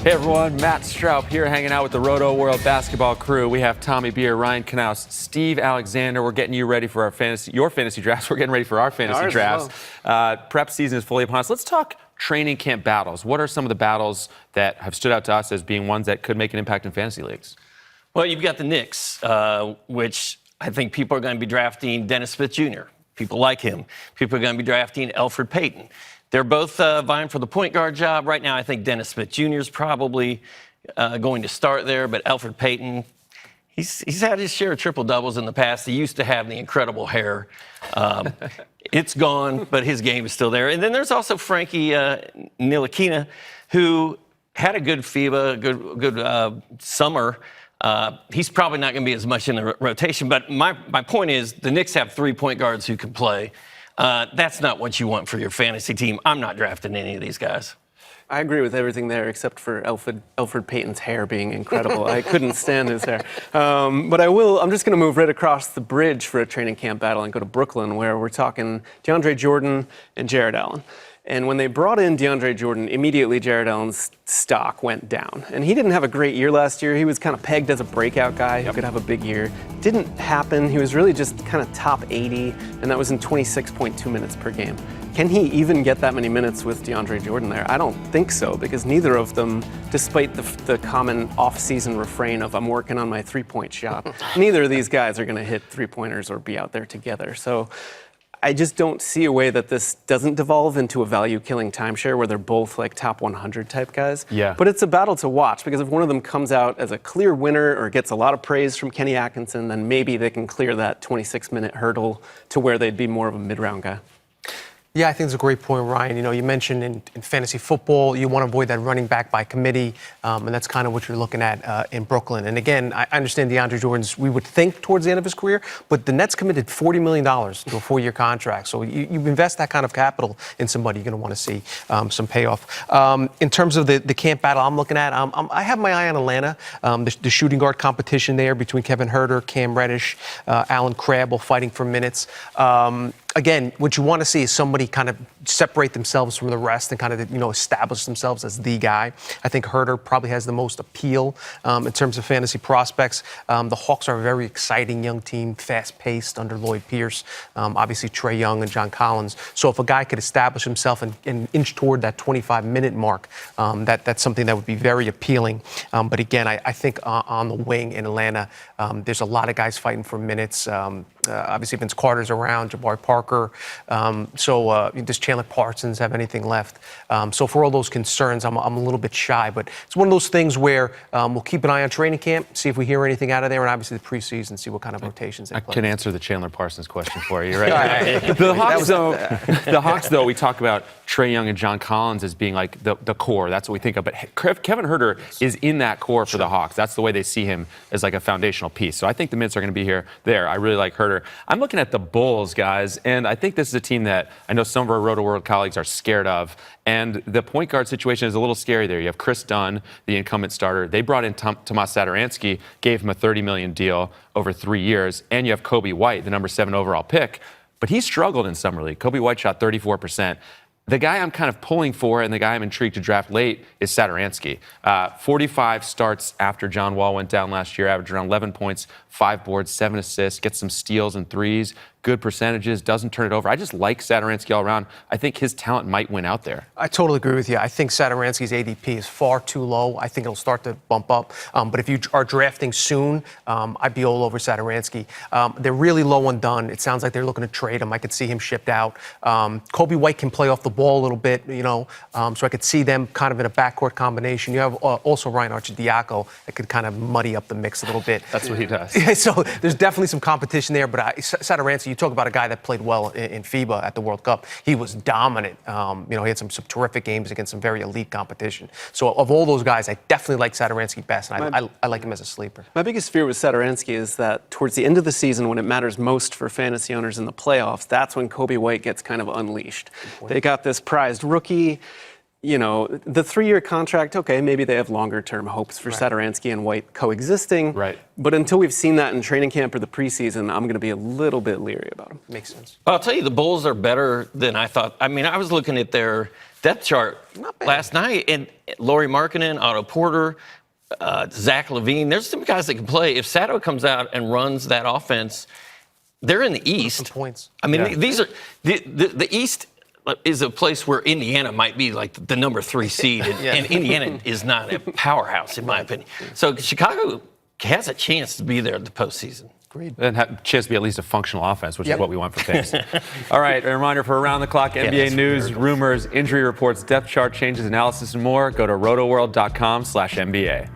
Hey everyone, Matt Straub here hanging out with the Rotoworld basketball crew. We have Tommy Beer, Ryan Knaus, Steve Alexander. We're getting you ready for your fantasy drafts. We're getting ready for our fantasy drafts. Prep season is fully upon us. Let's talk training camp battles. What are some of the battles that have stood out to us as being ones that could make an impact in fantasy leagues? Well, you've got the Knicks, which I think people are going to be drafting Dennis Smith Jr. People like him. People are going to be drafting Elfrid Payton. They're both vying for the point guard job. Right now, I think Dennis Smith Jr. is probably going to start there, but Elfrid Payton, he's had his share of triple-doubles in the past. He used to have the incredible hair. It's gone, but his game is still there. And then there's also Frankie Ntilikina, who had a good FIBA, good summer. He's probably not going to be as much in the rotation, but my point is the Knicks have 3 point guards who can play. That's not what you want for your fantasy team. I'm not drafting any of these guys. I agree with everything there except for Elfrid Payton's hair being incredible. I couldn't stand his hair. But I'm just going to move right across the bridge for a training camp battle and go to Brooklyn, where we're talking DeAndre Jordan and Jared Allen. And when they brought in DeAndre Jordan, immediately Jared Allen's stock went down. And he didn't have a great year last year. He was kind of pegged as a breakout guy who could have a big year. Didn't happen. He was really just kind of top 80, and that was in 26.2 minutes per game. Can he even get that many minutes with DeAndre Jordan there? I don't think so, because neither of them, despite the common off-season refrain of I'm working on my three-point shot, neither of these guys are going to hit three-pointers or be out there together. So I just don't see a way that this doesn't devolve into a value-killing timeshare where they're both like top 100 type guys. Yeah. But it's a battle to watch, because if one of them comes out as a clear winner or gets a lot of praise from Kenny Atkinson, then maybe they can clear that 26-minute hurdle to where they'd be more of a mid-round guy. Yeah, I think it's a great point, Ryan. You know, you mentioned in fantasy football, you want to avoid that running back by committee, and that's kind of what you're looking at in Brooklyn. And again, I understand DeAndre Jordan's, we would think towards the end of his career, but the Nets committed $40 million to a 4-year contract. So you invest that kind of capital in somebody, you're going to want to see some payoff. In terms of the camp battle I'm looking at, I have my eye on Atlanta. The shooting guard competition there between Kevin Huerter, Cam Reddish, Alan Crabbe fighting for minutes. Again, what you want to see is somebody kind of separate themselves from the rest and kind of, establish themselves as the guy. I think Huerter probably has the most appeal in terms of fantasy prospects. The Hawks are a very exciting young team, fast-paced under Lloyd Pierce, obviously Trae Young and John Collins. So if a guy could establish himself and inch toward that 25-minute mark, that's something that would be very appealing. But again, I think on the wing in Atlanta, there's a lot of guys fighting for minutes. Obviously, Vince Carter's around, Jabari Parker. Does Chandler Parsons have anything left? So for all those concerns, I'm a little bit shy. But it's one of those things where we'll keep an eye on training camp, see if we hear anything out of there, and obviously the preseason, see what kind of rotations they play. I can answer the Chandler Parsons question for you, right? The Hawks, though, we talk about Trae Young and John Collins as being like the core. That's what we think of. But Kevin Huerter is in that core for the Hawks. That's the way they see him as like a foundational piece. So I think the minutes are going to be there. I really like Huerter. I'm looking at the Bulls, guys, and I think this is a team that I know some of our Rotoworld colleagues are scared of. And the point guard situation is a little scary there. You have Chris Dunn, the incumbent starter. They brought in Tomas Satoransky, gave him a $30 million deal over 3 years. And you have Kobe White, the number 7 overall pick. But he struggled in Summer League. Kobe White shot 34%. The guy I'm kind of pulling for and the guy I'm intrigued to draft late is Satoransky. 45 starts after John Wall went down last year, averaged around 11 points, 5 boards, 7 assists, gets some steals and threes, good percentages, doesn't turn it over. I just like Satoransky all around. I think his talent might win out there. I totally agree with you. I think Satoransky's ADP is far too low. I think it'll start to bump up. But if you are drafting soon, I'd be all over Satoransky. They're really low on Dunn. It sounds like they're looking to trade him. I could see him shipped out. Kobe White can play off the ball a little bit, so I could see them kind of in a backcourt combination. You have also Ryan Arcidiaco that could kind of muddy up the mix a little bit. That's what he does. So there's definitely some competition there. But Satoransky, you talk about a guy that played well in FIBA at the World Cup. He was dominant. He had some terrific games against some very elite competition. So of all those guys, I definitely like Satoransky best, and I like him as a sleeper. My biggest fear with Satoransky is that towards the end of the season, when it matters most for fantasy owners in the playoffs, that's when Kobe White gets kind of unleashed. They got this prized rookie. The 3-year contract, okay, maybe they have longer-term hopes for Satoransky and White coexisting. Right. But until we've seen that in training camp or the preseason, I'm going to be a little bit leery about them. Makes sense. I'll tell you, the Bulls are better than I thought. I mean, I was looking at their depth chart last night, and Lauri Markkanen, Otto Porter, Zach LaVine. There's some guys that can play. If Sato comes out and runs that offense, they're in the East. Some points. I mean, these are the East is a place where Indiana might be like the number 3 seed, and Indiana is not a powerhouse in my opinion. So Chicago has a chance to be there in the postseason. Agreed. And have a chance to be at least a functional offense, which is what we want for Pace. All right, a reminder for Around the Clock NBA news, rumors, injury reports, depth chart changes, analysis, and more. Go to rotoworld.com/NBA.